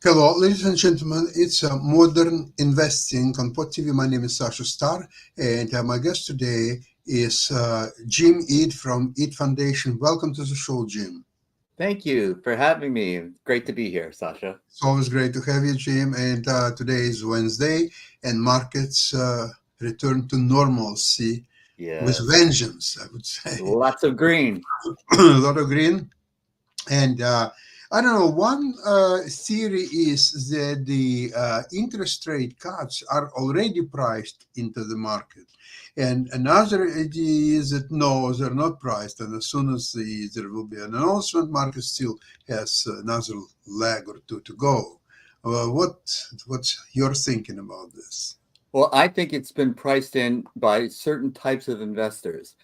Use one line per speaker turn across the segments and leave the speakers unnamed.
Hello, ladies and gentlemen. It's Modern Investing on Pod TV. My name is Sasha Star, and my guest today is Jim Eid from Eid Foundation. Welcome to the show, Jim.
Thank you for having me. Great to be here, Sasha.
It's always great to have you, Jim. And today is Wednesday, and markets return to normalcy with
Yes.
vengeance, I would say.
Lots of green.
A lot of green. And I don't know, one theory is that the interest rate cuts are already priced into the market. And another idea is that no, they're not priced. And as soon as there will be an announcement, market still has another leg or two to go. What's your thinking about this?
Well, I think it's been priced in by certain types of investors.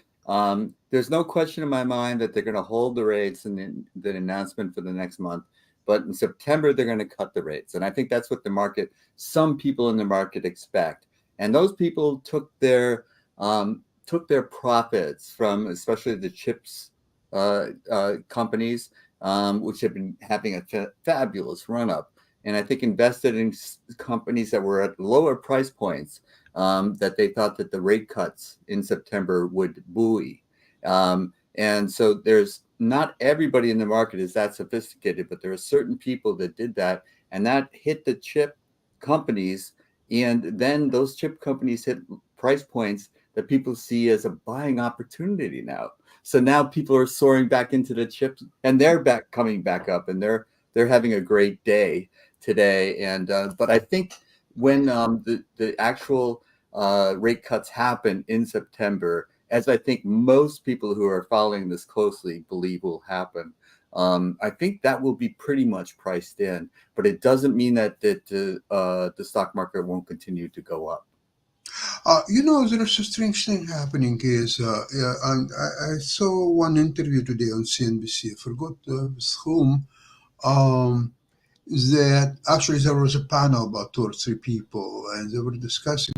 There's no question in my mind that they're going to hold the rates and the announcement for the next month. But in September, they're going to cut the rates. And I think that's what some people in the market expect. And those people took their profits from especially the chips companies, which have been having a fabulous run up. And I think invested in companies that were at lower price points, that they thought that the rate cuts in September would buoy. And so there's not everybody in the market is that sophisticated, but there are certain people that did that, and that hit the chip companies. And then those chip companies hit price points that people see as a buying opportunity now. So now people are soaring back into the chips, and they're coming back up, and they're having a great day today. And but I think when the actual rate cuts happen in September, as I think most people who are following this closely believe will happen, I think that will be pretty much priced in. But it doesn't mean that the stock market won't continue to go up.
There's a strange thing happening. I saw one interview today on CNBC. I forgot with whom. Um, that actually there was a panel about two or three people, and they were discussing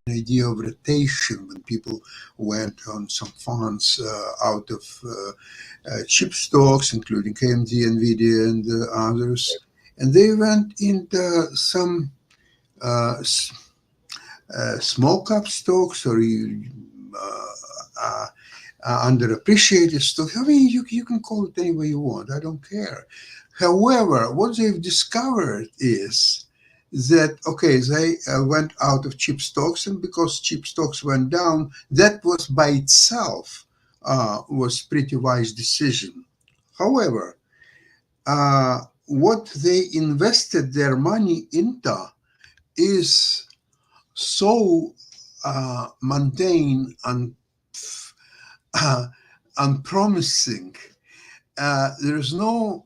an idea of rotation when people went on some funds out of chip stocks, including KMD, Nvidia, and others, and they went into some uh, small cap stocks or uh, uh, underappreciated stocks. I mean, you can call it any way you want. I don't care. However, what they've discovered is that, okay, they went out of cheap stocks, and because cheap stocks went down, that was by itself was pretty wise decision. However, what they invested their money into is so mundane and uh, unpromising. There's no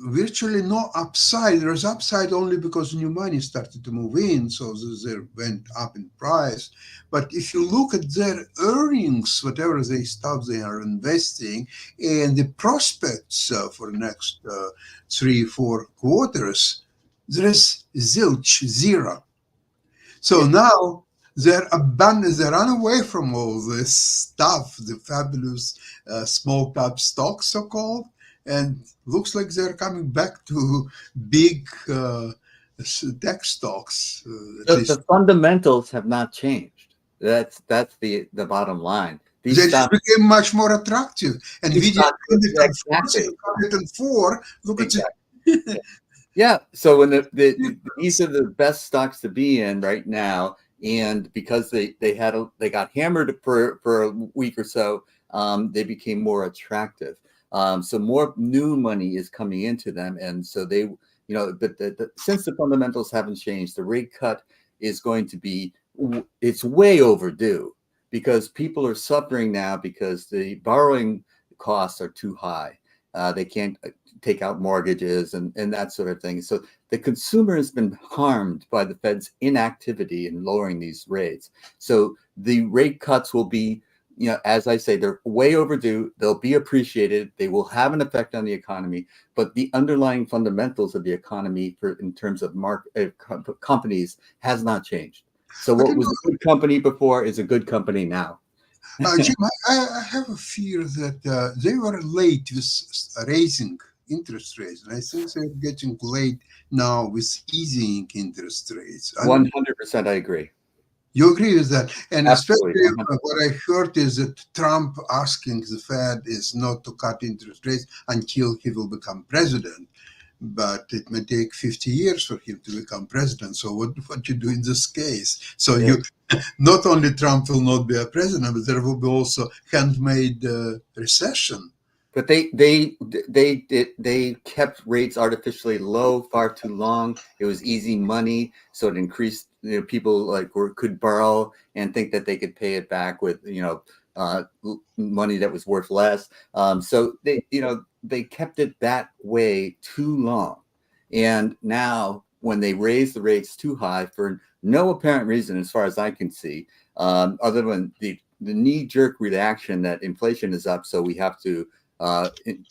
virtually no upside. There's upside only because new money started to move in, so they went up in price. But if you look at their earnings, whatever they stuff they are investing, and the prospects for the next 3 4 quarters, there is zilch, zero. So
Yeah.
now they're abandoned, they run away from all this stuff, the fabulous small cap stocks, so called, and looks like they're coming back to big tech stocks, at
The
least.
fundamentals have not changed. That's the bottom line.
They just became much more attractive.
These
Nvidia
stocks,
146,
exactly,
104. Look at
exactly.
it.
Yeah. So when these are the best stocks to be in right now, and because they got hammered for a week or so, they became more attractive. So more new money is coming into them, and so but since the fundamentals haven't changed, the rate cut is going to be it's way overdue because people are suffering now because the borrowing costs are too high. They can't take out mortgages and that sort of thing. So the consumer has been harmed by the Fed's inactivity in lowering these rates. So the rate cuts will be, as I say, they're way overdue. They'll be appreciated. They will have an effect on the economy, but the underlying fundamentals of the economy in terms of companies has not changed. So
But
what was a good company before is a good company now.
Jim, I have a fear that they were late with raising interest rates. And I think they're getting late now with easing interest rates. And
100%, I agree.
you agree with that? And
Absolutely.
especially what I heard is that Trump asking the Fed is not to cut interest rates until he will become president. But it may take 50 years for him to become president. So what you do in this case? So
Yeah.
you not only Trump will not be a president, but there will be also handmade recession.
But they kept rates artificially low far too long. It was easy money, so it increased. People could borrow and think that they could pay it back with money that was worth less. So they kept it that way too long, and now when they raise the rates too high for no apparent reason, as far as I can see, other than the knee-jerk reaction that inflation is up, so we have to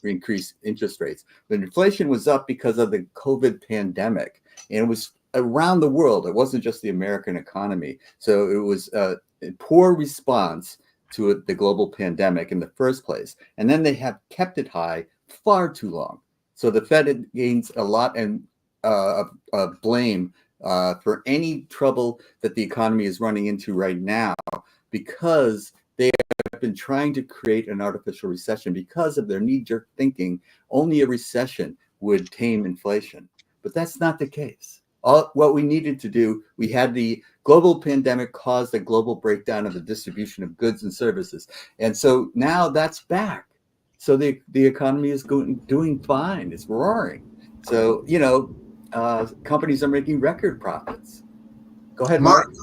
increase interest rates. But inflation was up because of the COVID pandemic, and it was around the world. It wasn't just the American economy. So it was a poor response to the global pandemic in the first place. And then they have kept it high far too long. So the Fed gains a lot of blame for any trouble that the economy is running into right now, because they have been trying to create an artificial recession because of their knee-jerk thinking. Only a recession would tame inflation, but that's not the case. What we needed to do, we had the global pandemic caused a global breakdown of the distribution of goods and services, and so now that's back. So the economy is doing fine. It's roaring. So companies are making record profits. Go ahead, Mark.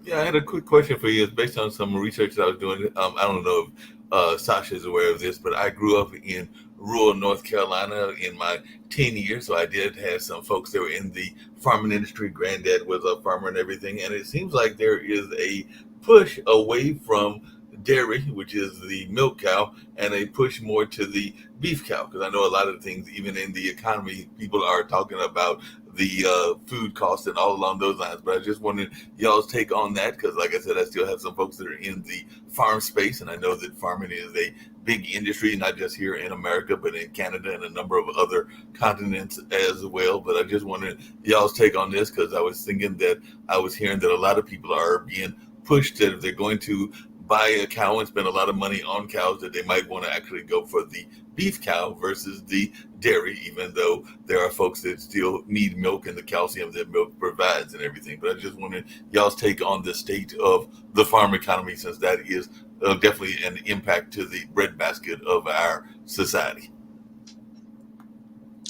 Yeah, I had a quick question for you. It's based on some research that I was doing. I don't know if Sasha is aware of this, but I grew up in rural North Carolina in my teen years. So I did have some folks that were in the farming industry. Granddad was a farmer and everything. And it seems like there is a push away from dairy, which is the milk cow, and a push more to the beef cow. Because I know a lot of things, even in the economy, people are talking about the food costs and all along those lines. But I just wanted y'all's take on that, because like I said, I still have some folks that are in the farm space, and I know that farming is a big industry, not just here in America, but in Canada and a number of other continents as well. But I just wanted y'all's take on this, because I was thinking that I was hearing that a lot of people are being pushed that if they're going to buy a cow and spend a lot of money on cows, that they might want to actually go for the beef cow versus the dairy, even though there are folks that still need milk and the calcium that milk provides and everything. But I just wanted y'all's take on the state of the farm economy, since that is definitely an impact to the breadbasket of our society.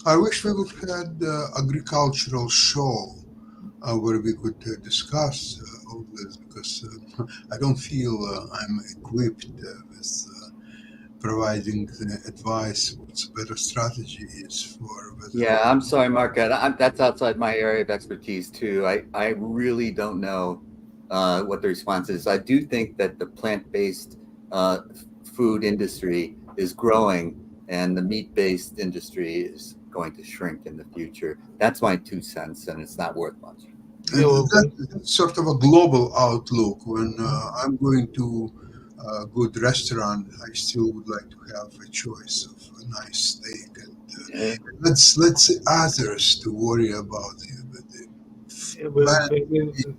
I wish we would have agricultural show where we could discuss all this, because I don't feel I'm equipped with providing the advice what's a better strategy is for.
Yeah, I'm sorry, Mark. That's outside my area of expertise too. I really don't know what the response is. I do think that the plant-based food industry is growing, and the meat-based industry is going to shrink in the future. That's my 2 cents, and it's not worth much.
That's sort of a global outlook. When I'm going to a good restaurant, I still would like to have a choice of a nice steak, and let's others to worry about it.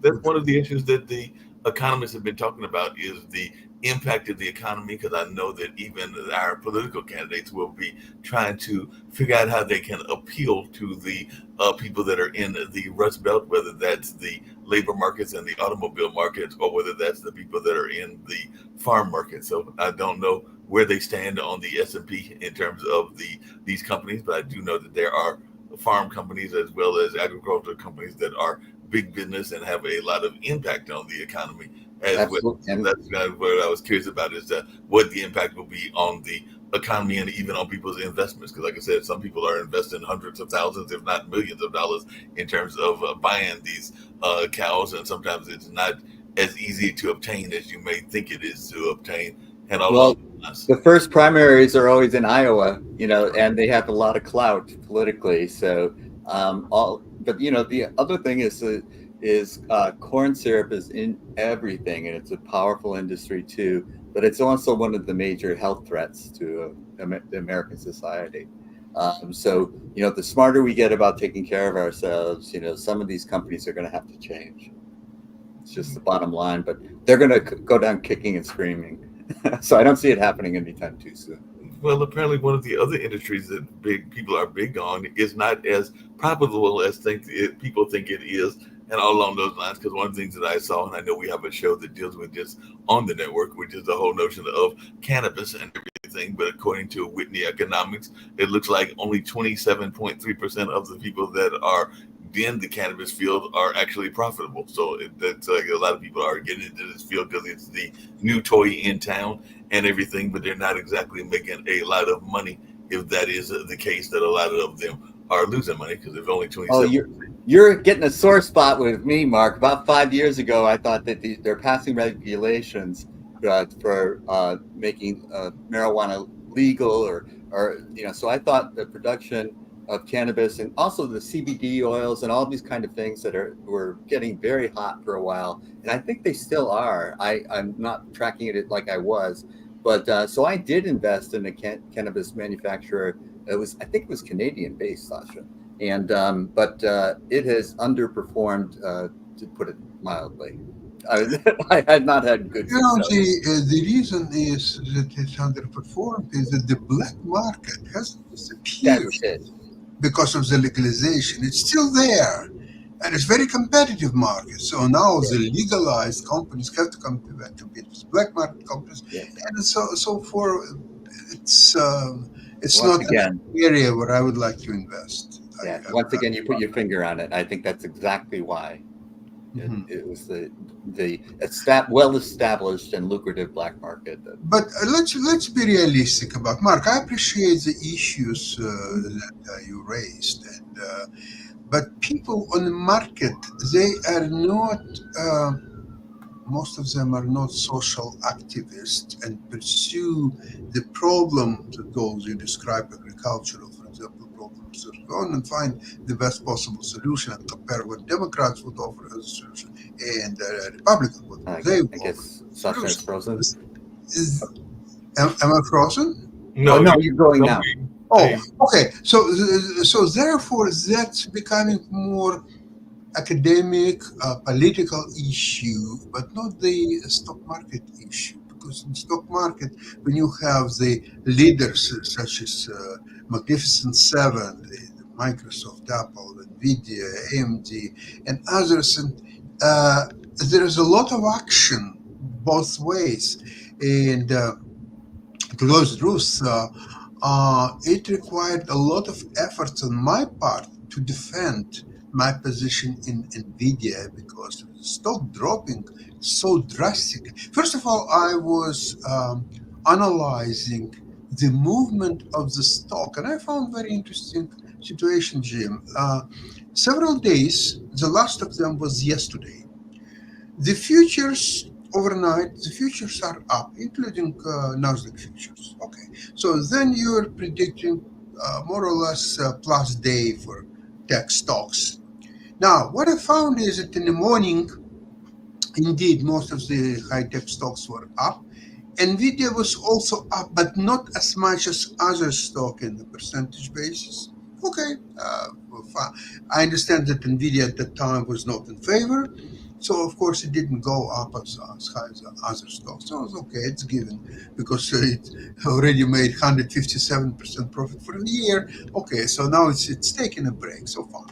That's one of the issues that the economists have been talking about, is the impact of the economy, because I know that even our political candidates will be trying to figure out how they can appeal to the people that are in the Rust Belt, whether that's the labor markets and the automobile markets, or whether that's the people that are in the farm market. So I don't know where they stand on the S&P in terms of these companies, but I do know that there are farm companies as well as agricultural companies that are big business and have a lot of impact on the economy as well. So that's kind of what I was curious about, is that what the impact will be on the economy and even on people's investments. Because like I said, some people are investing hundreds of thousands, if not millions of dollars in terms of buying these cows. And sometimes it's not as easy to obtain as you may think it is to obtain. And all
the first primaries are always in Iowa, and they have a lot of clout politically. So but the other thing is corn syrup is in everything, and it's a powerful industry too, but it's also one of the major health threats to the American society. So, the smarter we get about taking care of ourselves, some of these companies are going to have to change. It's just the bottom line, but they're going to go down kicking and screaming. So I don't see it happening anytime too soon.
Well, apparently one of the other industries that big people are big on is not as profitable as people think it is, and all along those lines. Because one of the things that I saw, and I know we have a show that deals with this on the network, which is the whole notion of cannabis and everything. But according to Whitney Economics, it looks like only 27.3% of the people that are in the cannabis field are actually profitable. So that's like a lot of people are getting into this field because it's the new toy in town and everything, but they're not exactly making a lot of money. If that is the case, that a lot of them are losing money because there's only 27.
Oh, you're getting a sore spot with me, Mark. About 5 years ago, I thought that they're passing regulations for making marijuana legal, or So I thought the production of cannabis and also the CBD oils and all these kind of things that were getting very hot for a while, and I think they still are. I'm not tracking it like I was, but so I did invest in a cannabis manufacturer. I think it was Canadian based, Sasha, and but it has underperformed, to put it mildly. I had not had good success.
The reason is that it's underperformed is that the black market hasn't disappeared
That's it.
because of the legalization. It's still there, and it's very competitive market. So now the legalized companies have to compete with black market companies, and so for it's not an area where I would like to invest.
Yeah. Once again, you put your finger on it. I think that's exactly why. It was the well-established and lucrative black market.
But let's be realistic about Mark. I appreciate the issues that you raised, but people on the market, they are not. Most of them are not social activists and pursue the problems that those you describe, agricultural, for example, problems, go on and find the best possible solution and compare what Democrats would offer as a solution and Republicans would.
I guess Sasha is frozen.
Am I frozen?
No,
you're going now.
Oh, okay. So therefore, that's becoming more academic, political issue, but not the stock market issue. Because in stock market, when you have the leaders such as Magnificent Seven, the Microsoft, Apple, Nvidia, AMD, and others, and there is a lot of action both ways. And to tell the truth, it required a lot of efforts on my part to defend my position in Nvidia because the stock dropping so drastically. First of all, I was analyzing the movement of the stock, and I found very interesting situation, Jim. Several days, the last of them was yesterday. The futures overnight, the futures are up, including Nasdaq futures. Okay, so then you're predicting more or less a plus day for tech stocks. Now, what I found is that in the morning, indeed, most of the high-tech stocks were up. Nvidia was also up, but not as much as other stock in the percentage basis. Okay, I understand that Nvidia at that time was not in favor. So, of course, it didn't go up as high as other stocks. So, it's okay, it's given because it already made 157% profit for the year. Okay, so now it's taking a break so far.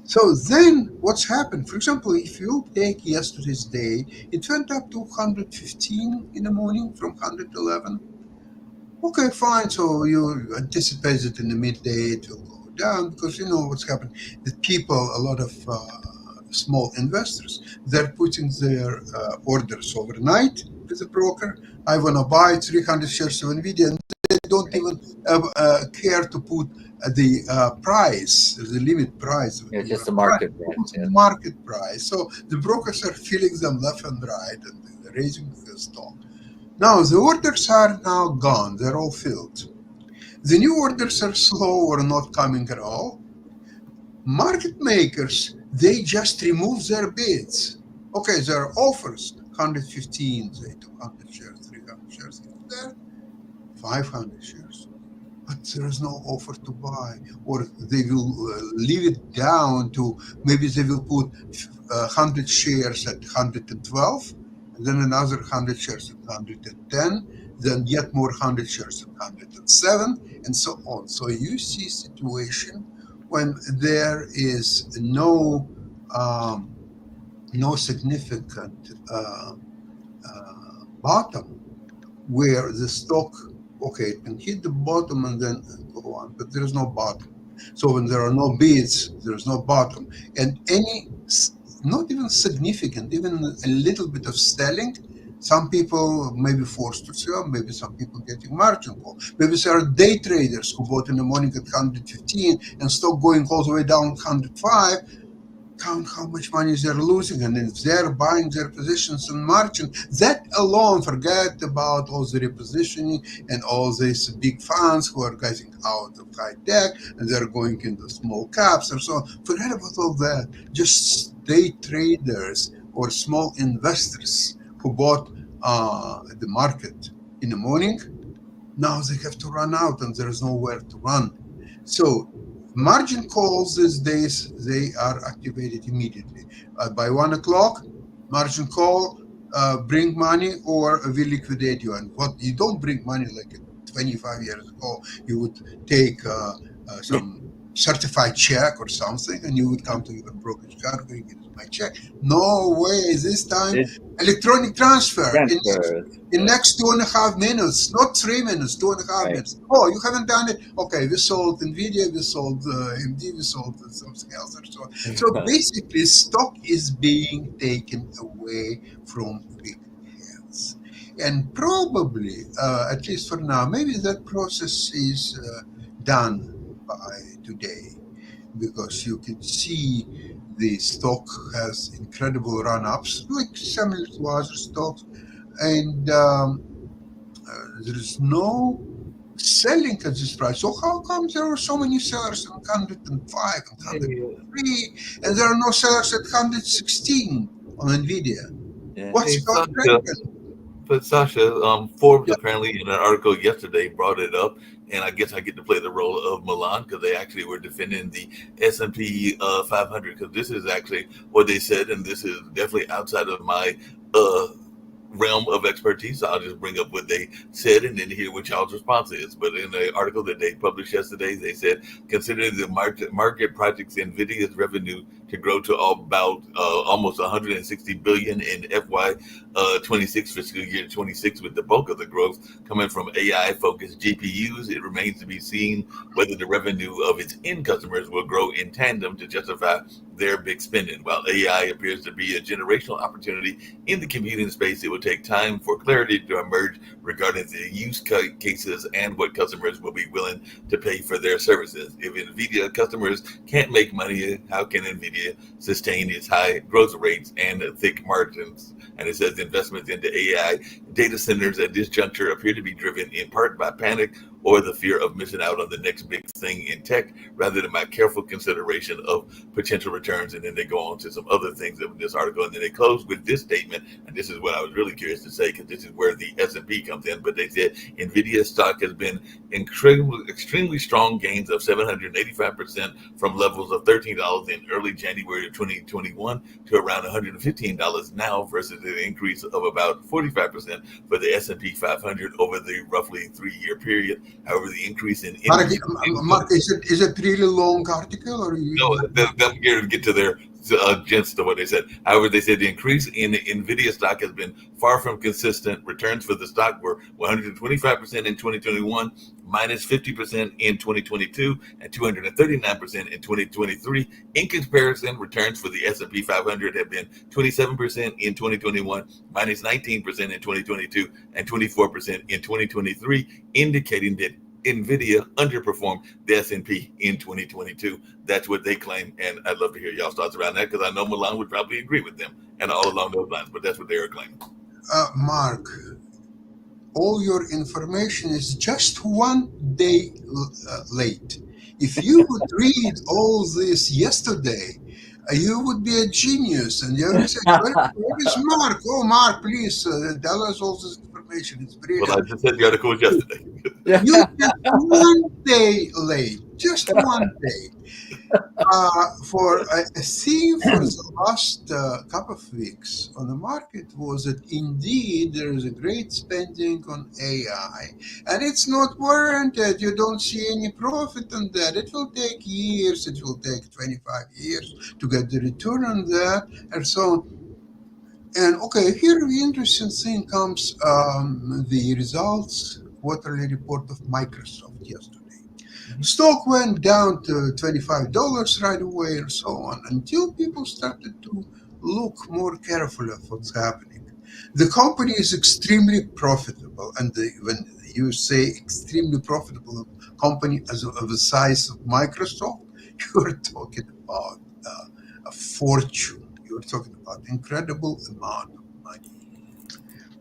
So then what's happened? For example, if you take yesterday's day, it went up to 115 in the morning from 111. Okay, fine. So you anticipate that in the midday it will go down because you know what's happened. The people, a lot of small investors, they're putting their orders overnight with the broker. I want to buy 300 shares of Nvidia, and they don't even care to put the price, the limit price.
Just the market price.
Yeah. Market price. So the brokers are filling them left and right and raising the stock. Now the orders are now gone. They're all filled. The new orders are slow or not coming at all. Market makers, they just remove their bids. Okay, there are offers, 115, say 200 shares, 300 shares. There, 500 shares. but there is no offer to buy, or they will leave it down to maybe they will put 100 shares at 112, and then another 100 shares at 110, then yet more 100 shares at 107, and so on. So you see situation when there is no significant bottom where the stock, okay, it can hit the bottom and then go on, but there is no bottom. So when there are no bids, there is no bottom. And not even significant, even a little bit of selling, some people may be forced to sell, maybe some people getting margin call. Maybe there are day traders who bought in the morning at 115 and stock going all the way down 105. Count how much money they're losing, and if they're buying their positions on margin, that alone, forget about all the repositioning and all these big funds who are getting out of high tech and they're going into small caps or so on. Forget about all that. Just day traders or small investors who bought the market in the morning, now they have to run out and there's nowhere to run. So margin calls these days, they are activated immediately. By 1 o'clock, margin call, bring money or we liquidate you. And what you don't bring money like 25 years ago, you would take some certified check or something and you would come to your brokerage card going, "Here's my check." No way, this time electronic transfer. In next 2.5 minutes, not 3 minutes, 2.5 minutes. Oh, you haven't done it? Okay, we sold Nvidia, we sold AMD, we sold something else or so on. So basically, stock is being taken away from big hands. And probably, at least for now, maybe that process is done by today, because you can see the stock has incredible run-ups, like similar to other stocks, and there is no selling at this price. So how come there are so many sellers at 105 and 103, and there are no sellers at 116 on Nvidia? What's going on?
But Sasha, Forbes apparently in an article yesterday brought it up, and I guess I get to play the role of Milan because they actually were defending the S&P 500, because this is actually what they said, and this is definitely outside of my realm of expertise. So I'll just bring up what they said and then hear what y'all's response is. But in the article that they published yesterday, they said, considering the market projects NVIDIA's revenue to grow to about almost 160 billion in FY 26, fiscal year 26, with the bulk of the growth coming from AI-focused GPUs, it remains to be seen whether the revenue of its end customers will grow in tandem to justify their big spending. While AI appears to be a generational opportunity in the computing space, it will take time for clarity to emerge regarding the use cases and what customers will be willing to pay for their services. If NVIDIA customers can't make money, how can NVIDIA sustain its high growth rates and thick margins? And it says investments into AI data centers at this juncture appear to be driven in part by panic or the fear of missing out on the next big thing in tech, rather than by careful consideration of potential returns. And then they go on to some other things in this article, and then they close with this statement, and this is what I was really curious to say, because this is where the S&P comes in. But they said NVIDIA stock has been extremely strong gains of 785% from levels of $13 in early January of 2021 to around $115 now, versus an increase of about 45% for the S&P 500 over the roughly 3-year period. However, the increase in
Mark, is it really long article or you?
No, I'm here to get to their gist of what they said. However, they said the increase in NVIDIA stock has been far from consistent. Returns for the stock were 125% in 2021, minus 50% in 2022, and 239% in 2023. In comparison, returns for the S&P 500 have been 27% in 2021, minus 19% in 2022, and 24% in 2023, indicating that NVIDIA underperformed the S&P in 2022. That's what they claim, and I'd love to hear y'all's thoughts around that, because I know Milan would probably agree with them and all along those lines, but that's what they are claiming.
Mark, all your information is just 1 day late. If you would read all this yesterday, you would be a genius, and you would say, where is Mark? Oh, Mark, please tell us all this information. It's brilliant.
Well, I just said the article was yesterday.
Yeah.
You just one day late, just one day. For a theme for the last couple of weeks on the market was that indeed there is a great spending on AI, and it's not warranted. You don't see any profit on that. It will take years. It will take 25 years to get the return on that, and so on. And okay, here the interesting thing comes the results quarterly report of Microsoft yesterday. Stock went down to $25 right away and so on until people started to look more carefully at what's happening. The company is extremely profitable, and when you say extremely profitable company of the size of Microsoft, you're talking about a fortune. You're talking about incredible amount of money.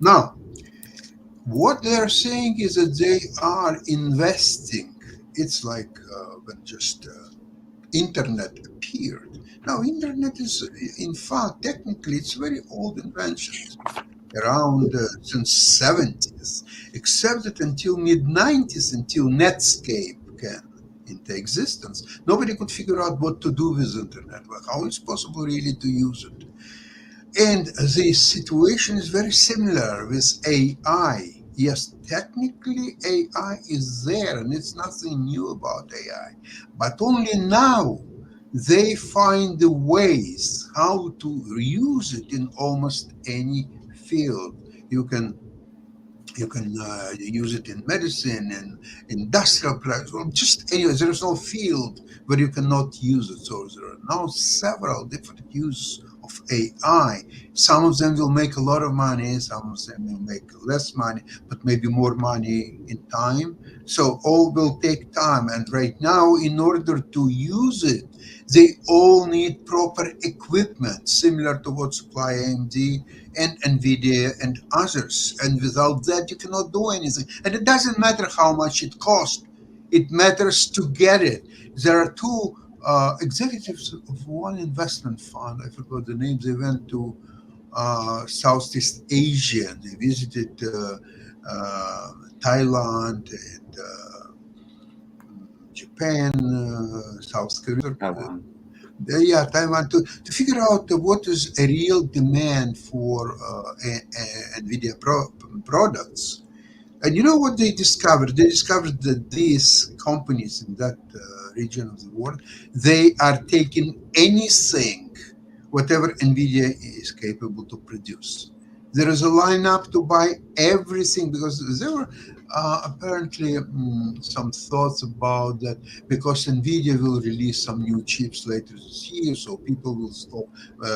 Now, what they're saying is that they are investing. It's like when just internet appeared. Now, internet is, in fact, technically, it's a very old invention. It's around since 70s, except that until mid 90s, until Netscape came into existence, nobody could figure out what to do with internet. Well, how it's possible really to use it. And the situation is very similar with AI. Yes, technically AI is there and it's nothing new about AI, but only now they find the ways how to use it in almost any field. You can use it in medicine and industrial products. Well, just anyway, there is no field where you cannot use it. So there are now several different uses of AI. Some of them will make a lot of money, some of them will make less money, but maybe more money in time. So all will take time. And right now, in order to use it, they all need proper equipment, similar to what supply AMD and NVIDIA and others. And without that, you cannot do anything. And it doesn't matter how much it costs. It matters to get it. There are two executives of one investment fund, I forgot the name, they went to Southeast Asia. They visited Thailand and Japan, South Korea.
Taiwan.
Yeah, Taiwan to figure out what is a real demand for NVIDIA products. And you know what they discovered? They discovered that these companies in that region of the world, they are taking anything, whatever NVIDIA is capable to produce. There is a lineup to buy everything because there were apparently some thoughts about that because NVIDIA will release some new chips later this year, so people will stop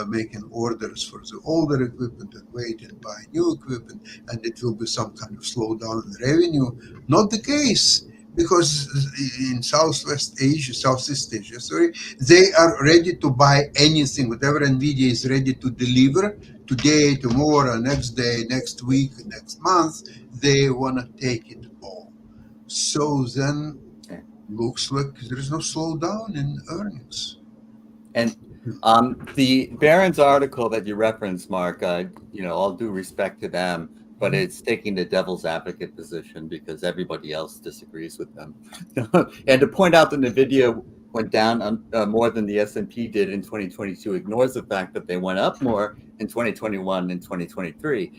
making orders for the older equipment and wait and buy new equipment, and it will be some kind of slowdown in revenue. Not the case. Because in Southeast Asia, sorry, they are ready to buy anything, whatever NVIDIA is ready to deliver today, tomorrow, next day, next week, next month, they want to take it all. So then looks like there is no slowdown in earnings.
And the Barron's article that you referenced, Mark, all due respect to them, but it's taking the devil's advocate position because everybody else disagrees with them. And to point out that NVIDIA went down more than the S&P did in 2022 ignores the fact that they went up more in 2021 and 2023.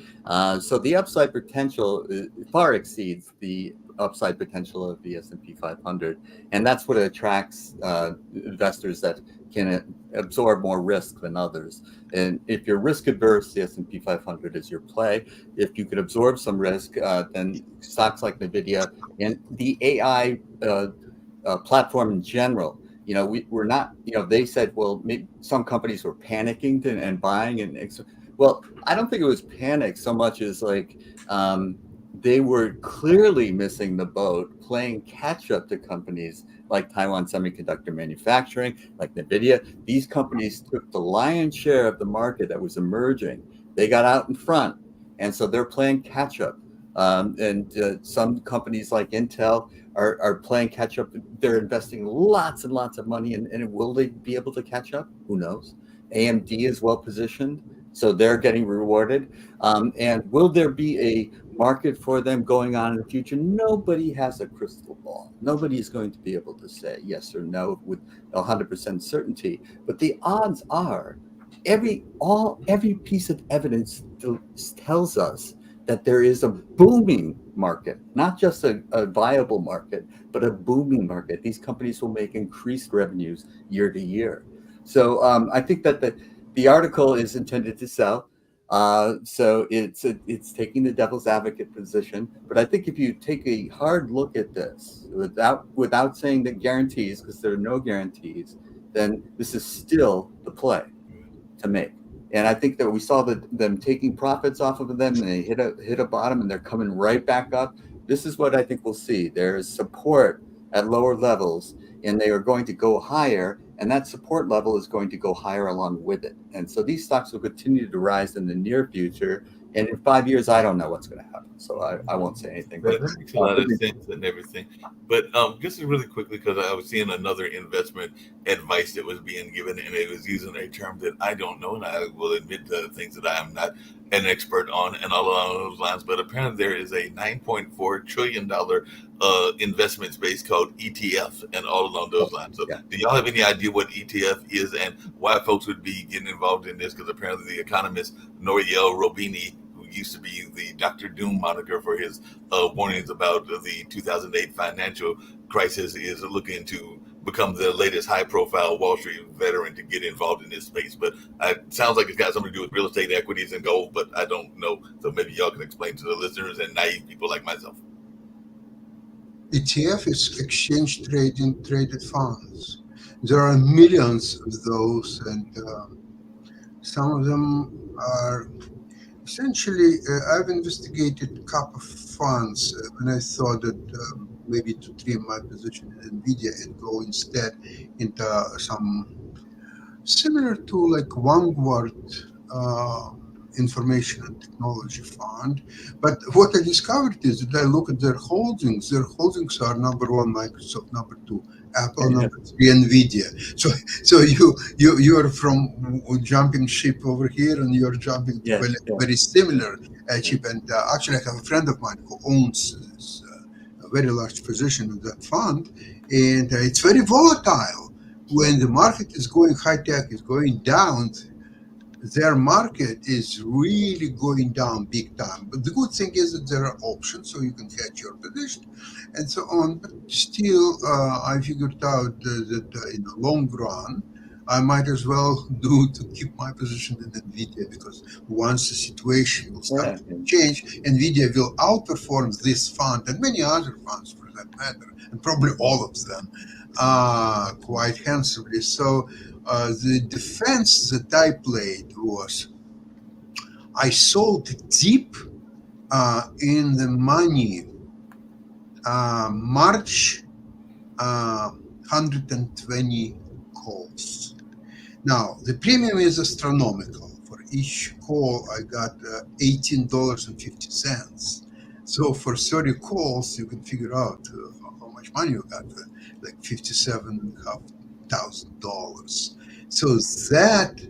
So the upside potential far exceeds the upside potential of the S&P 500. And that's what attracts investors that can absorb more risk than others. And if you're risk adverse, the S&P 500 is your play. If you can absorb some risk, then stocks like NVIDIA and the AI platform in general, we're not, they said, well, maybe some companies were panicking and buying. Well, I don't think it was panic so much as like they were clearly missing the boat, playing catch up to companies like Taiwan Semiconductor Manufacturing, like NVIDIA. These companies took the lion's share of the market that was emerging. They got out in front, and so they're playing catch up. And some companies like Intel are playing catch up. They're investing lots and lots of money, and will they be able to catch up? Who knows? AMD is well positioned. So they're getting rewarded. And will there be a market for them going on in the future? Nobody has a crystal ball. Nobody is going to be able to say yes or no with 100% certainty. But the odds are, every piece of evidence tells us that there is a booming market, not just a viable market, but a booming market. These companies will make increased revenues year to year. So I think that the article is intended to sell. So it's taking the devil's advocate position. But I think if you take a hard look at this without saying that guarantees, because there are no guarantees, then this is still the play to make. And I think that we saw them taking profits off of them, and they hit a bottom, and they're coming right back up. This is what I think we'll see. There is support at lower levels, and they are going to go higher, and that support level is going to go higher along with it. And so these stocks will continue to rise in the near future. And in 5 years, I don't know what's going to happen. So I won't say anything.
That makes a lot of sense and everything. But just really quickly, because I was seeing another investment advice that was being given, and it was using a term that I don't know, and I will admit to things that I am not an expert on and all along those lines. But apparently there is a $9.4 trillion investment space called ETF and all along those lines. So do y'all have any idea what ETF is and why folks would be getting involved in this? Because apparently the economist Nouriel Roubini, who used to be the Dr. Doom moniker for his warnings about the 2008 financial crisis, is looking to become the latest high-profile Wall Street veteran to get involved in this space. But it sounds like it's got something to do with real estate equities and gold, but I don't know. So maybe y'all can explain to the listeners and naive people like myself.
ETF is exchange traded funds. There are millions of those, and some of them are essentially. I've investigated a couple of funds when I thought that maybe to trim my position in Nvidia and go instead into some similar to like Vanguard information and technology fund. But what I discovered is that I look at their holdings. Their holdings are number one Microsoft, number two Apple, number three Nvidia. So you are from jumping ship over here, and you're jumping to very similar ship. And actually, I have a friend of mine who owns this, a very large position in that fund, and it's very volatile. When the market is going, high tech is going down, their market is really going down big time. But the good thing is that there are options, so you can hedge your position and so on. But still, I figured out that in the long run, I might as well do to keep my position in Nvidia, because once the situation will start to change, Nvidia will outperform this fund and many other funds for that matter, and probably all of them quite handsomely. So the defense that I played was I sold deep in the money March 120 calls. Now, the premium is astronomical. For each call, I got $18.50. So for 30 calls, you can figure out how much money you got, like $57,500. So that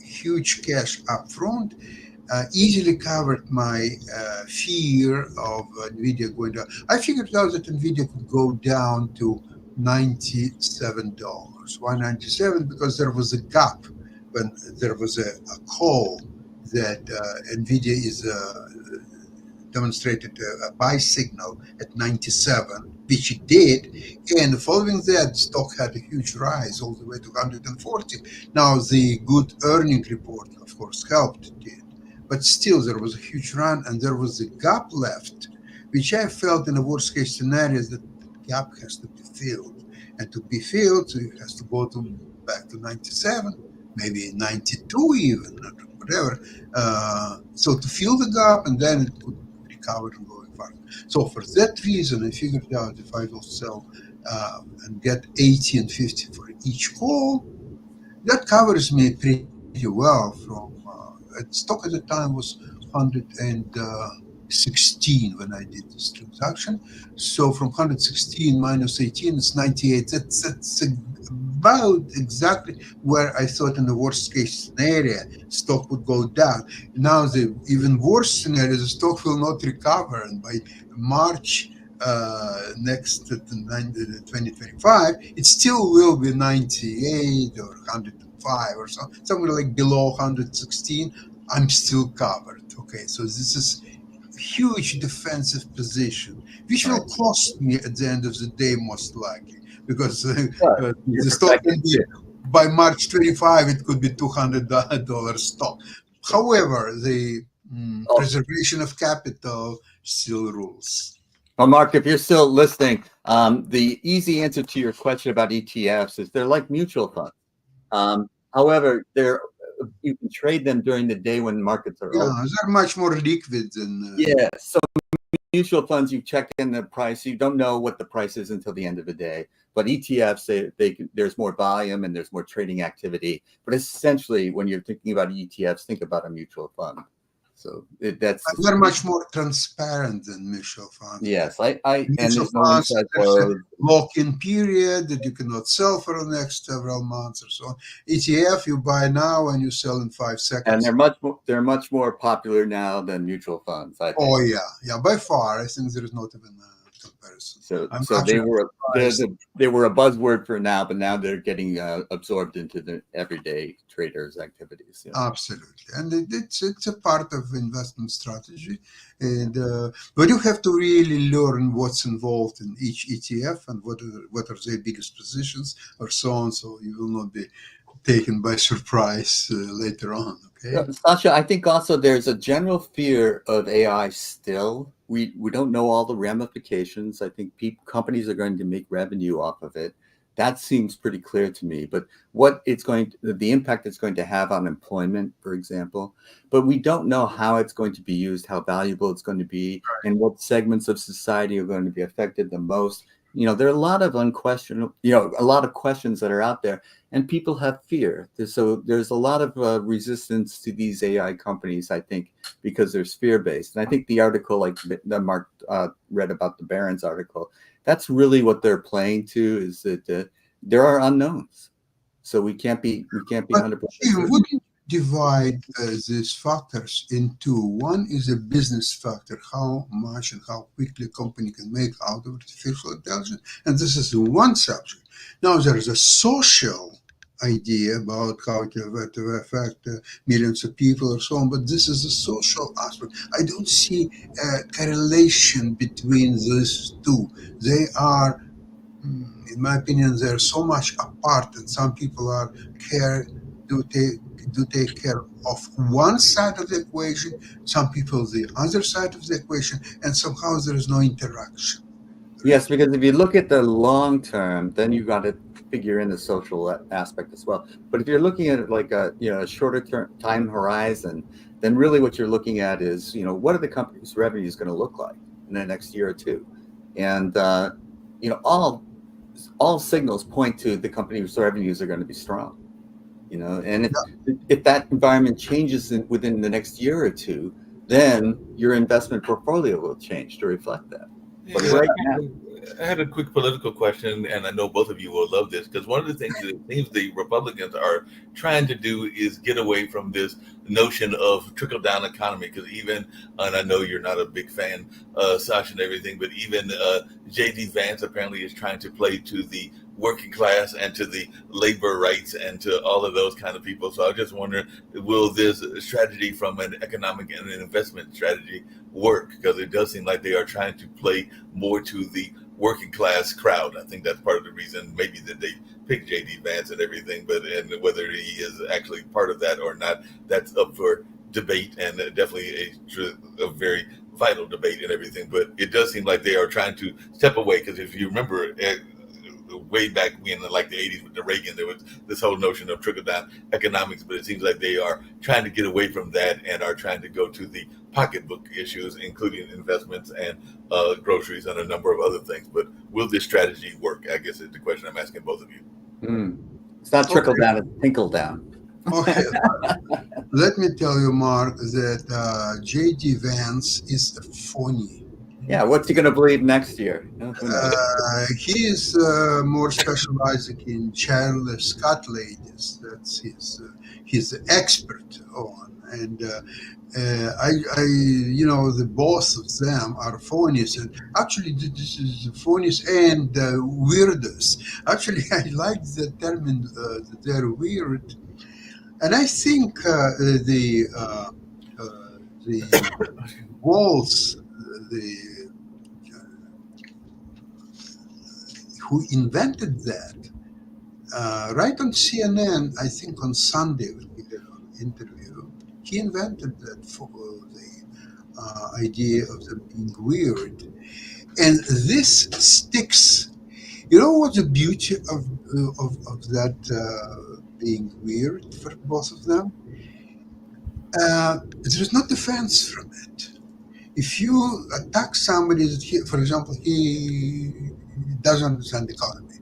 huge cash upfront easily covered my fear of Nvidia going down. I figured out that Nvidia could go down to $97. Why 97? Because there was a gap when there was a call that Nvidia is demonstrated a buy signal at 97, which it did, and following that, the stock had a huge rise all the way to 140. Now, the good earning report, of course, helped it did, but still there was a huge run, and there was a gap left, which I felt in a worst case scenario that the gap has to be filled, and to be filled, so it has to go back to 97, maybe 92 even, or whatever. So to fill the gap, and then it could recover and going further. So for that reason, I figured out if I will sell and get 80 and 50 for each call, that covers me pretty well. From stock at the time was 116 when I did this transaction. So from 116 minus 18, it's 98. That's about exactly where I thought in the worst case scenario stock would go down. Now the even worse scenario, the stock will not recover, and by March next to 2025, it still will be 98 or 105 or so, somewhere like below 116. I'm still covered. Okay, so this is huge defensive position, which will
Right.
cost me at the end of the day, most likely, because
But you're
the stock
protected
can be
too.
by March 25, it could be $200 stock. However, the
Oh,
preservation of capital still rules.
well, Mark, if you're still listening, the easy answer to your question about ETFs is they're like mutual funds. However, you can trade them during the day when markets are open.
Yeah, they're much more liquid than.
Yeah. So mutual funds, you check in the price. You don't know what the price is until the end of the day. But ETFs, there's more volume and there's more trading activity. But essentially, when you're thinking about ETFs, think about a mutual fund. So that's
They're much more transparent than mutual funds.
yes. And
Mutual
there's no
funds,
inside
there's a
flows.
lock-in period that you cannot sell for the next several months or so on. ETF, you buy now and you sell in 5
And
seconds.
they're much more popular now than mutual funds, I think.
Oh yeah, by far. I think there is not even a comparison.
So
I'm
so they
actually
were
surprised.
they were a buzzword for now, but now they're getting absorbed into the everyday traders' activities. Yeah.
Absolutely, and it's a part of investment strategy, and but you have to really learn what's involved in each ETF and what are their biggest positions or so on, so you will not be taken by surprise later on. Okay.
Sasha, I think also there's a general fear of AI still. We don't know all the ramifications. I think companies are going to make revenue off of it. That seems pretty clear to me. But the impact it's going to have on employment, for example. But we don't know how it's going to be used, how valuable it's going to be, and what segments of society are going to be affected the most. There are a lot of a lot of questions that are out there, and people have fear. There's a lot of resistance to these AI companies, I think, because they're fear-based. And I think the article, like that Mark read about the Barron's article, that's really what they're playing to, is that there are unknowns. So we can't be
But
100%
Steve,
certain.
wouldn't you divide these factors into one is a business factor, how much and how quickly a company can make out of artificial intelligence, and this is one subject. Now there is a social idea about how it will affect millions of people or so on, but this is a social aspect. I don't see a correlation between these two. They are, in my opinion, they're so much apart, and some people are care do take care of one side of the equation, some people the other side of the equation, and somehow there is no interaction.
Yes, because if you look at the long term, then you got to figure in the social aspect as well. But if you're looking at it like a shorter term time horizon, then really what you're looking at is what are the company's revenues going to look like in the next year or two, and all signals point to the company's revenues are going to be strong. And if that environment changes within the next year or two, then your investment portfolio will change to reflect that. But
Yeah,
right now,
I had a quick political question, and I know both of you will love this, because one of the things that it seems the Republicans are trying to do is get away from this notion of trickle down economy. Because and I know you're not a big fan, Sasha, and everything, but even J.D. Vance apparently is trying to play to the working class and to the labor rights and to all of those kind of people. So I just wonder, will this strategy from an economic and an investment strategy work? Because it does seem like they are trying to play more to the working class crowd. I think that's part of the reason maybe that they picked J.D. Vance and everything, and whether he is actually part of that or not, that's up for debate, and definitely a very vital debate and everything. But it does seem like they are trying to step away, because if you remember, way back in like the 80s with the Reagan, there was this whole notion of trickle down economics, but it seems like they are trying to get away from that and are trying to go to the pocketbook issues, including investments and groceries and a number of other things. But will this strategy work? I guess is the question I'm asking both of you.
It's not trickle down, it's tinkle down.
Okay. Let me tell you, Mark, that J.D. Vance is a phony.
Yeah, what's he going to believe next year? Who knows?
He is more specializing in childless cat ladies. That's he's the expert on. And the both of them are phonies. And actually, this is phonies and weirdest. Actually, I like the term that they're weird. And I think the walls, the who invented that, right on CNN, I think on Sunday when we did an interview, he invented that for the idea of them being weird, and this sticks. You know what the beauty of that being weird for both of them? There is no defense from it. If you attack somebody that, for example, he doesn't understand the economy,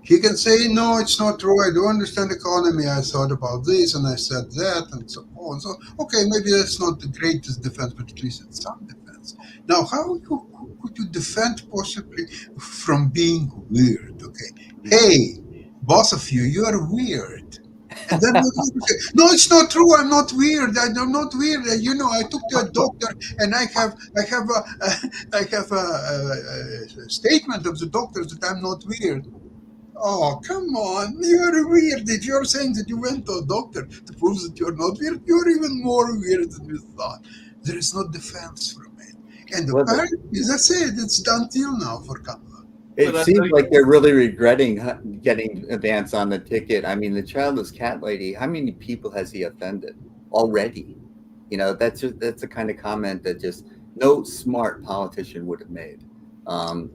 he can say, no, it's not true. I don't understand the economy. I thought about this and I said that and so on. So, okay, maybe that's not the greatest defense, but at least it's some defense. Now, how could you defend possibly from being weird? Okay. Hey, both of you are weird. And then no, it's not true. I'm not weird. I'm not weird. I took to a doctor, and I have a statement of the doctor that I'm not weird. Oh, come on! You're weird. If you're saying that you went to a doctor to prove that you're not weird, you're even more weird than you thought. There is no defense from it, and apparently, as I said, it's done till now for Kamala.
It seems like they're really regretting getting Vance on the ticket. I mean, the childless cat lady, how many people has he offended already? That's the kind of comment that just no smart politician would have made.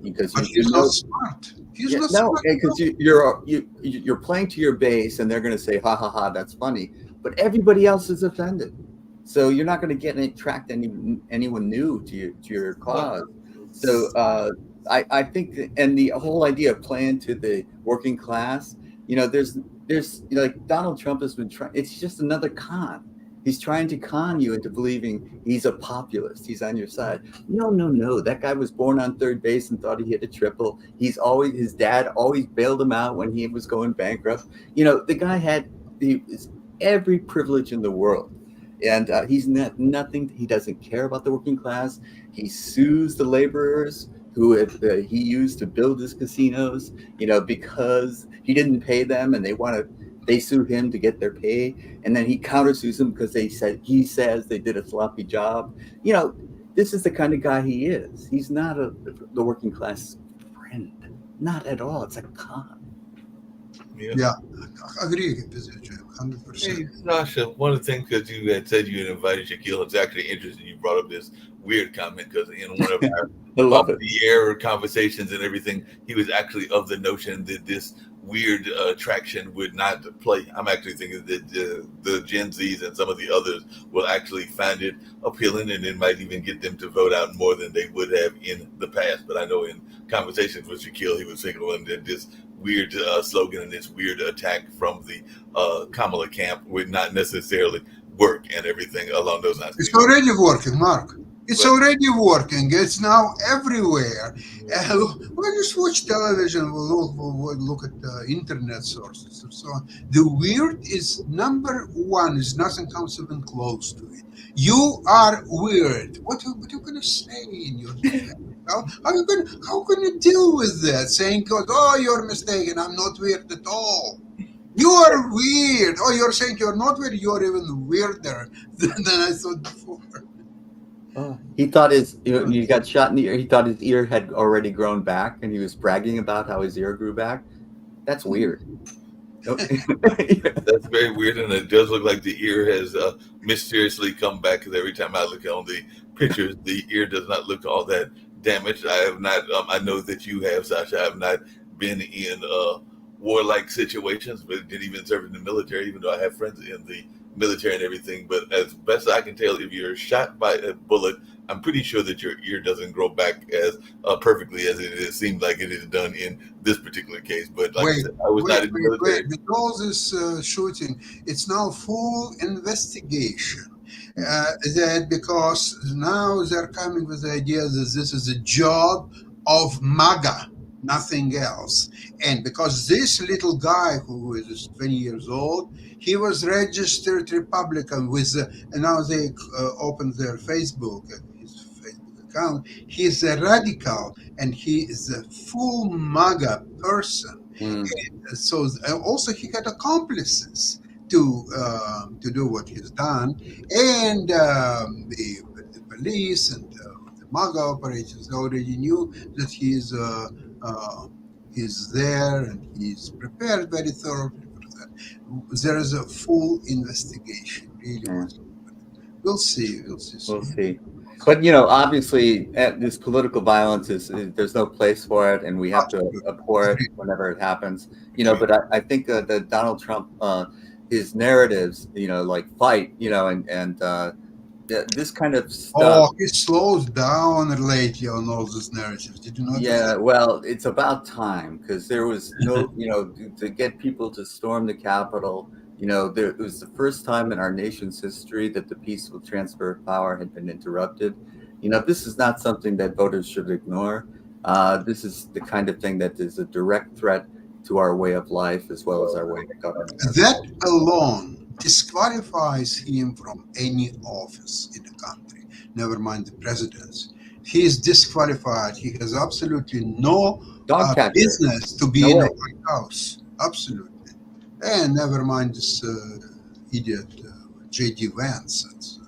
Because
he's not smart. He's not smart.
Because you're playing to your base, and they're going to say, "Ha ha ha, that's funny," but everybody else is offended, so you're not going to attract anyone new to your cause. So I think, and the whole idea of playing to the working class, there's like Donald Trump has been trying. It's just another con. He's trying to con you into believing he's a populist. He's on your side. No. That guy was born on third base and thought he hit a triple. His dad always bailed him out when he was going bankrupt. The guy had every privilege in the world. And he's nothing. He doesn't care about the working class. He sues the laborers who he used to build his casinos, because he didn't pay them, and they sue him to get their pay, and then he countersues them because he says they did a sloppy job. This is the kind of guy he is. He's not the working class friend, not at all. It's a con.
Yeah, I agree with you, 100%.
Hey, Sasha, one of the things that you had said you had invited Shaquille, it's actually interesting you brought up this weird comment, because in one of our off-the-air conversations and everything, he was actually of the notion that this weird attraction would not play. I'm actually thinking that the Gen Zs and some of the others will actually find it appealing, and it might even get them to vote out more than they would have in the past. But I know in conversations with Shaquille, he was thinking that this weird slogan and this weird attack from the Kamala camp would not necessarily work and everything along those lines.
It's already working, Mark. It's already working. It's now everywhere. Well, just watch television. We'll look at internet sources and so on. The weird is number one. Is nothing comes even close to it. You are weird. What are you going to say in your defense? How can you deal with that? Saying, "Oh, you're mistaken. I'm not weird at all." You are weird. Oh, you're saying you're not weird. You're even weirder than I thought before.
He thought he got shot in the ear. He thought his ear had already grown back, and he was bragging about how his ear grew back. That's weird.
That's very weird, and it does look like the ear has mysteriously come back, because every time I look on the pictures, the ear does not look all that damaged. I have not. I know that you have, Sasha. I have not been in warlike situations, but didn't even serve in the military, even though I have friends in the military and everything. But as best I can tell, if you're shot by a bullet, I'm pretty sure that your ear doesn't grow back as perfectly as it seems like it is done in this particular case. But like I said, I was not in the military.
With all this shooting, it's now full investigation. That because now they're coming with the idea that this is a job of MAGA, nothing else. And because this little guy who is 20 years old, he was registered Republican with, and now they opened their Facebook, his Facebook account. He's a radical and he is a full MAGA person.
Mm.
So also he had accomplices to do what he's done, and the police and the MAGA operations already knew that he's there and he's prepared very thoroughly for that. There is a full investigation, really.
Yeah.
We'll see. We'll see.
We'll
soon.
see. But obviously, this political violence there's no place for it, and we have to abhor it whenever it happens. But I think that Donald Trump, his narratives, like fight, and this kind of stuff.
Oh, he slows down lately on all these narratives. Did you notice?
Yeah, well, it's about time, because there was no, to get people to storm the Capitol. It was the first time in our nation's history that the peaceful transfer of power had been interrupted. This is not something that voters should ignore. This is the kind of thing that is a direct threat to our way of life as well as our way of government.
That alone disqualifies him from any office in the country, never mind the presidency. He is disqualified. He has absolutely no business to be in the White House. Absolutely. And never mind this idiot J.D. Vance. It's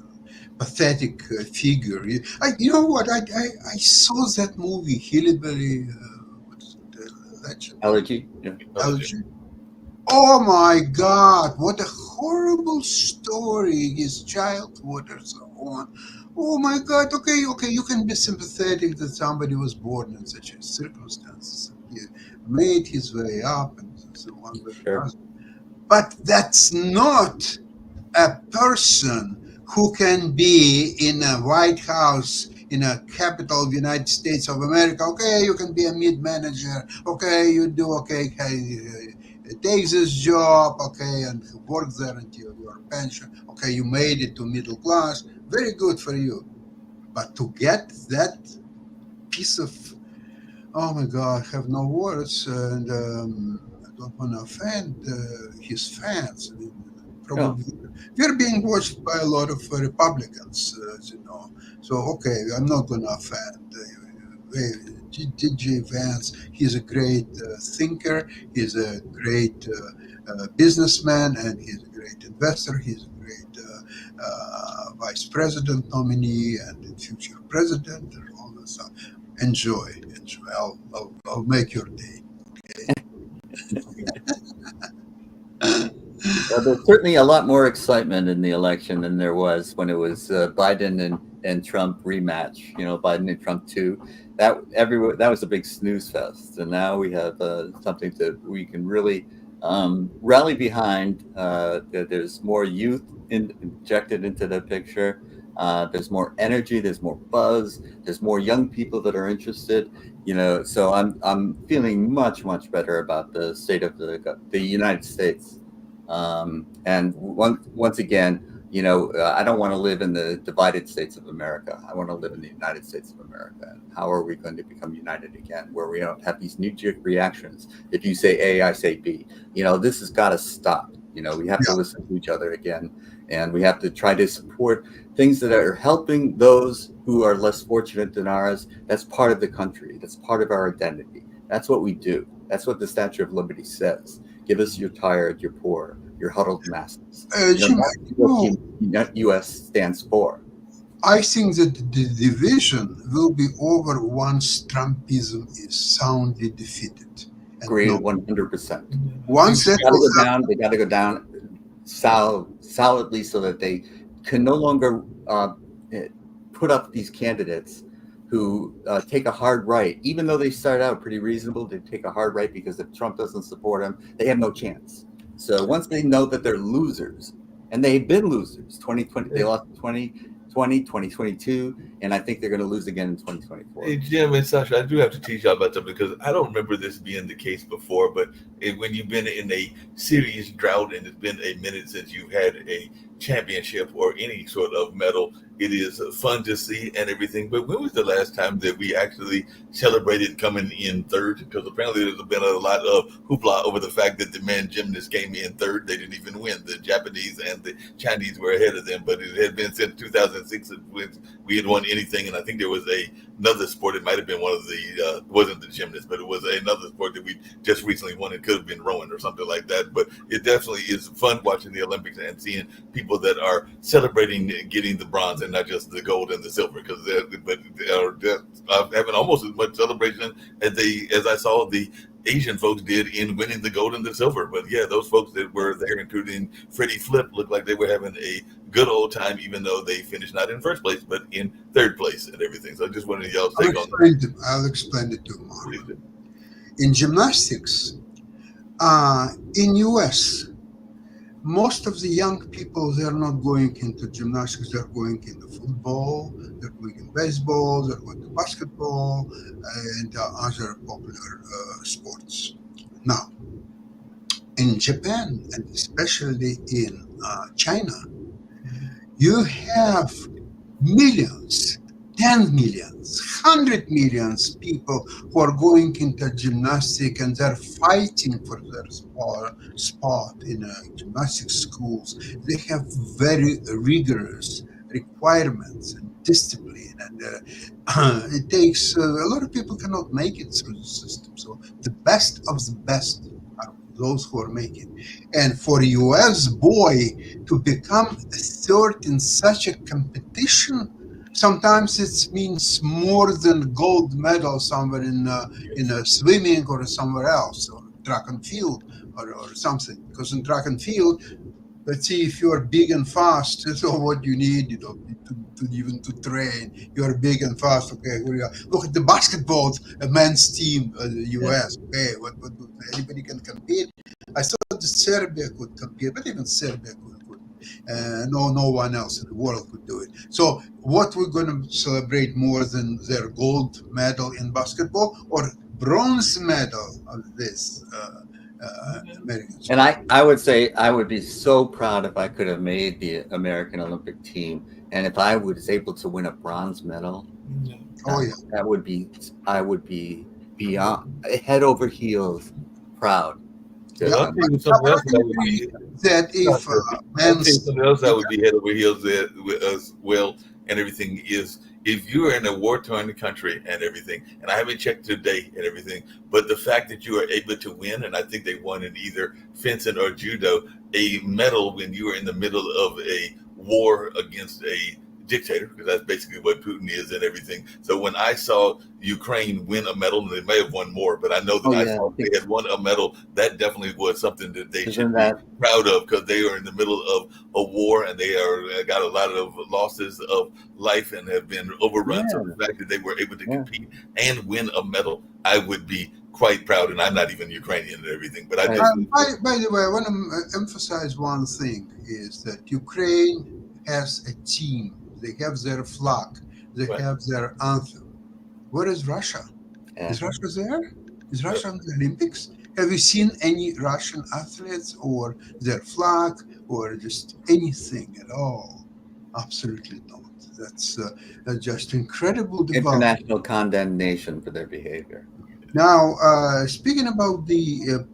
a pathetic figure. You know what? I saw that movie, Hillbilly, what's the legend?
Elegy. Yeah.
Elegy. Oh my God! What a horrible story. His childhood and so on. Oh my God! Okay. You can be sympathetic that somebody was born in such circumstances. He made his way up and so on.
Sure.
But that's not a person who can be in a White House, in a capital of the United States of America. Okay, you can be a mid-manager. Okay, you do okay. Take this job. Okay, and work there until your pension. Okay, you made it to middle class. Very good for you. But to get that piece of, oh my God, I have no words, and I don't want to offend his fans. I mean, probably we're being watched by a lot of Republicans, as you know. So, okay, I'm not going to offend. DJ Vance, he's a great thinker, he's a great businessman, and he's a great investor. He's a great vice president nominee and future president and all that stuff. Enjoy. I'll make your day.
Well, there's certainly a lot more excitement in the election than there was when it was Biden and Trump rematch. Biden and Trump 2. That was a big snooze fest, and now we have something that we can really rally behind. There's more youth injected into the picture. There's more energy. There's more buzz. There's more young people that are interested. So I'm feeling much better about the state of the United States. And once again, I don't want to live in the divided states of America. I want to live in the United States of America. And how are we going to become united again, where we don't have these knee-jerk reactions? If you say A, I say B. This has got to stop. We have to listen to each other again, and we have to try to support things that are helping those who are less fortunate than ours. That's part of the country. That's part of our identity. That's what we do. That's what the Statue of Liberty says. Give us your tired, your poor, your huddled masses. That's what U.S. stands for.
I think that the division will be over once Trumpism is soundly defeated.
Agree 100%.
Once that
gotta go down, they got to go down solidly so that they can no longer put up these candidates who take a hard right. Even though they start out pretty reasonable, they take a hard right because if Trump doesn't support them, they have no chance. So once they know that they're losers, and they've been losers, 2020, they lost 2020, 2022, and I think they're going to lose again in 2024.
Hey, Jim and Sasha, I do have to teach y'all about something because I don't remember this being the case before, but when you've been in a serious drought and it's been a minute since you've had a championship or any sort of medal. It is fun to see and everything. But when was the last time that we actually celebrated coming in third? Because apparently there's been a lot of hoopla over the fact that the men gymnasts came in third. They didn't even win. The Japanese and the Chinese were ahead of them, but it had been since 2006 that we had won anything. And I think there was another sport. It might have been one of the wasn't the gymnasts, but it was another sport that we just recently won. It could have been rowing or something like that. But it definitely is fun watching the Olympics and seeing people that are celebrating getting the bronze and not just the gold and the silver, because they're having almost as much celebration as I saw the Asian folks did in winning the gold and the silver. But yeah, those folks that were there, including Freddie Flip, looked like they were having a good old time, even though they finished not in first place, but in third place and everything. So I just wanted y'all to take on that.
I'll explain it to you, Mark. In gymnastics, in US, most of the young people, they're not going into gymnastics, they're going into football, they're going in baseball, they're going to basketball, and other popular sports. Now, in Japan, and especially in China, you have millions, 10 millions, 100 millions people who are going into gymnastics, and they're fighting for their spot in gymnastics schools. They have very rigorous requirements and discipline, and it takes a lot of people cannot make it through the system. So the best of the best are those who are making. And for a US boy to become a third in such a competition, sometimes it means more than gold medal somewhere in swimming or somewhere else, or track and field or something. Because in track and field, let's see, if you are big and fast, that's all what you need. You don't need to even to train. You are big and fast. Okay, here you are. Look at the basketball, a men's team, the US. Okay, what anybody can compete. I thought that Serbia could compete, but even Serbia couldn't. No one else in the world could do it. So what we're going to celebrate more than their gold medal in basketball or bronze medal of this American sport?
And I would say I would be so proud if I could have made the American Olympic team, and if I was able to win a bronze medal.
Oh yeah,
I would be beyond head over heels proud.
Yeah,
I'll tell you something else that would be
that if
I'll tell you
men's
something else that would be head over heels there with us well and everything is if you are in a war-torn country and everything, and I haven't checked today and everything, but the fact that you are able to win, and I think they won in either fencing or judo, a medal when you are in the middle of a war against a dictator, because that's basically what Putin is and everything. So when I saw Ukraine win a medal, and they may have won more, but I know that I saw they had won a medal, that definitely was something that they should be proud of, because they are in the middle of a war and they are got a lot of losses of life and have been overrun. So the fact that they were able to compete and win a medal, I would be quite proud. And I'm not even Ukrainian and everything, but I just
by the way, I want to emphasize one thing is that Ukraine has a team. They have their flag. They have their anthem. Where is Russia? Is Russia there? Is Russia in the Olympics? Have you seen any Russian athletes or their flag or just anything at all? Absolutely not. That's just incredible development.
International condemnation for their behavior.
Now, speaking about the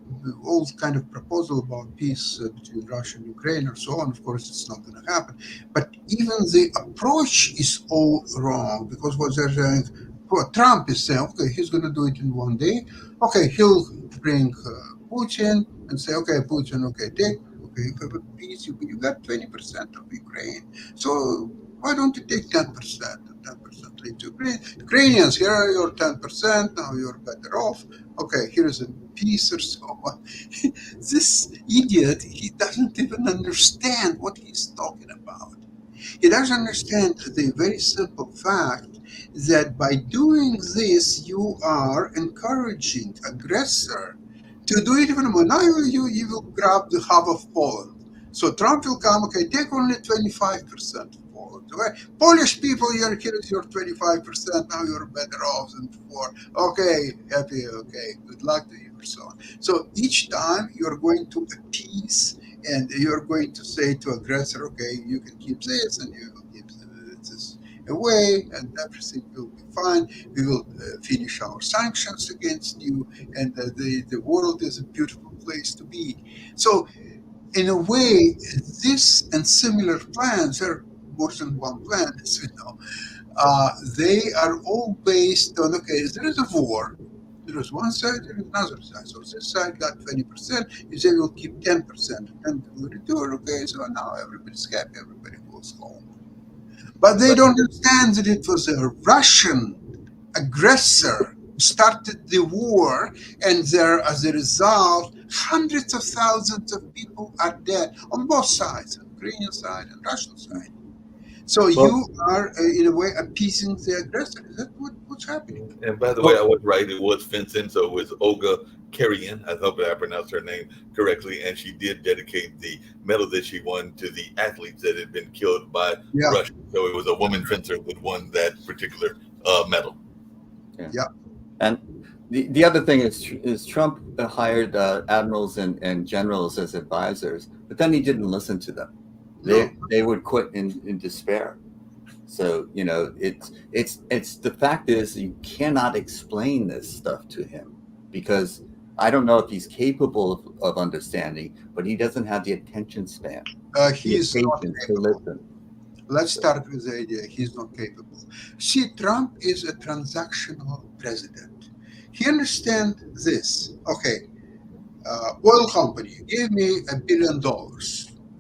old kind of proposal about peace between Russia and Ukraine or so on, of course, it's not going to happen. But even the approach is all wrong, because what they're saying, Trump is saying, okay, he's going to do it in one day. Okay, he'll bring Putin and say, okay, Putin, okay, take, okay, you have a peace, you got 20% of Ukraine. So why don't you take 10%? 10% leave to Ukraine. Ukrainians, here are your 10%, now you're better off. Okay, here's a peace or so on. This idiot, he doesn't even understand what he's talking about. He doesn't understand the very simple fact that by doing this, you are encouraging aggressor to do it even more. Now you will grab the half of Poland. So Trump will come, okay, take only 25% of Poland. Okay? Polish people, here is your 25%, now you're better off than before. Okay, happy, okay, good luck to you, and so on. So each time you're going to appease and you're going to say to aggressor, okay, you can keep this and you will keep this away, and everything will be fine. We will finish our sanctions against you, and the world is a beautiful place to be. So, in a way, this and similar plans, there are more than one plan, as we know, they are all based on, okay, there is a war. There is one side, there is another side. So this side got 20%, you say we'll keep 10%, and we'll return, okay, so now everybody's happy, everybody goes home. But they
But
don't understand that it was a Russian aggressor who started the war, and there, as a result, hundreds of thousands of people are dead on both sides, Ukrainian side and Russian side. So
Well,
you are, in a way, appeasing the aggressor. Is that what's happening?
And by the way, I
well,
was right. It was fencing, so it was Olga Karian. I hope I pronounced her name correctly. And she did dedicate the medal that she won to the athletes that had been killed by
Yeah,
Russia. So it was a woman fencer that won that particular medal.
yeah.
and the other thing is Trump hired admirals and generals as advisors, but then he didn't listen to them.
No,
They would quit in despair. So it's the fact is you cannot explain this stuff to him because I don't know if he's capable of understanding, but he doesn't have the attention span, the
he's not
patience to
capable.
listen.
Let's start with the idea he's not capable. See, Trump is a transactional president. He understands this. Okay, oil company, give me $1 billion,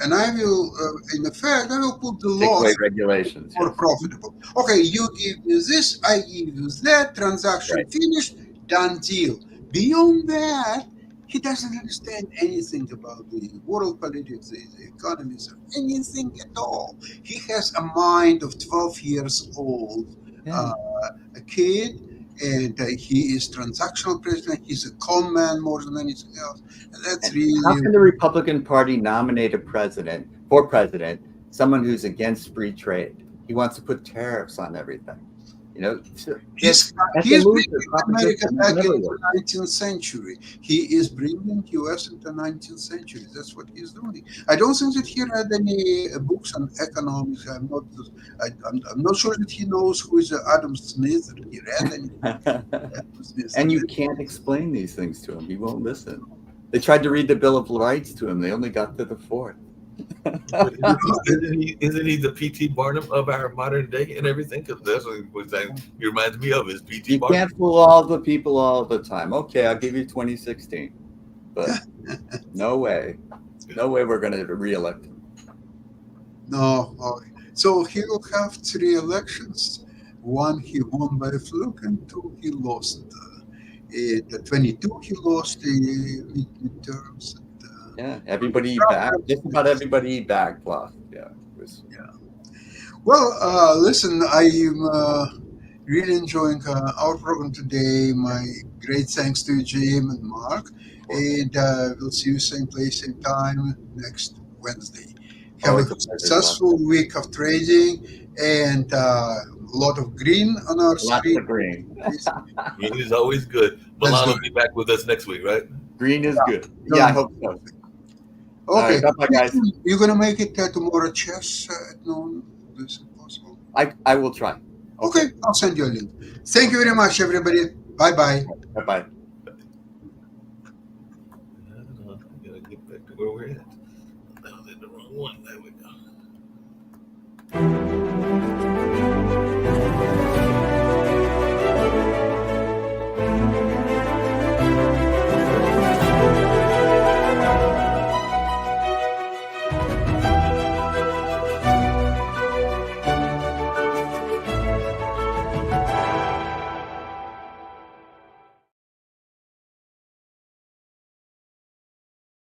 and I will, in effect, I will put the
Take away
loss
regulations.
more
Yes.
profitable. Okay, you give me this, I give you that, transaction
Right.
finished, done deal. Beyond that, he doesn't understand anything about the world politics, the economies, or anything at all. He has a mind of 12 years old,
Yeah.
a kid, and he is transactional president. He's a con man more than anything else. And that's
And how
really
can the Republican Party nominate a president someone who's against free trade? He wants to put tariffs on everything. You know,
he's
that's a
bringing
move to
America
proposition.
back
Never
into
worked.
the 19th century. He is bringing US into the 19th century. That's what he's doing. I don't think that he read any books on economics. I'm not sure that he knows who is Adam Smith. Or he read any Adam Smith.
And you can't explain these things to him. He won't listen. They tried to read the Bill of Rights to him. They only got to the fourth.
But isn't he the P.T. Barnum of our modern day and everything? Because that's what he reminds me of is P.T.
You
Barnum.
can't fool all the people all the time. Okay, I'll give you 2016. But no way. No way we're going to reelect him.
No. Okay. So he will have 3 elections. 1 he won by a fluke, and 2 he lost. In the 22 he lost the midterms.
Yeah, everybody back. Just about everybody back lost. Yeah.
Well, listen, I'm really enjoying our program today. My great thanks to Jim and Mark. And we'll see you same place, same time next Wednesday. Have
Always
a
a pleasure,
successful week of trading and a lot of green on our
Lots
screen.
of green.
Green is always good.
Let's
Milan
do
will be back with us next week, right?
Green is good. Yeah, I hope so.
Okay.
Bye-bye, guys.
You're going to make it tomorrow chess at noon? Is it possible?
I will try.
Okay, I'll send you a link. Thank you very much, everybody. Bye-bye.
Bye-bye.
I don't know. I gotta get back to where we're at. I was in the wrong one. There we go.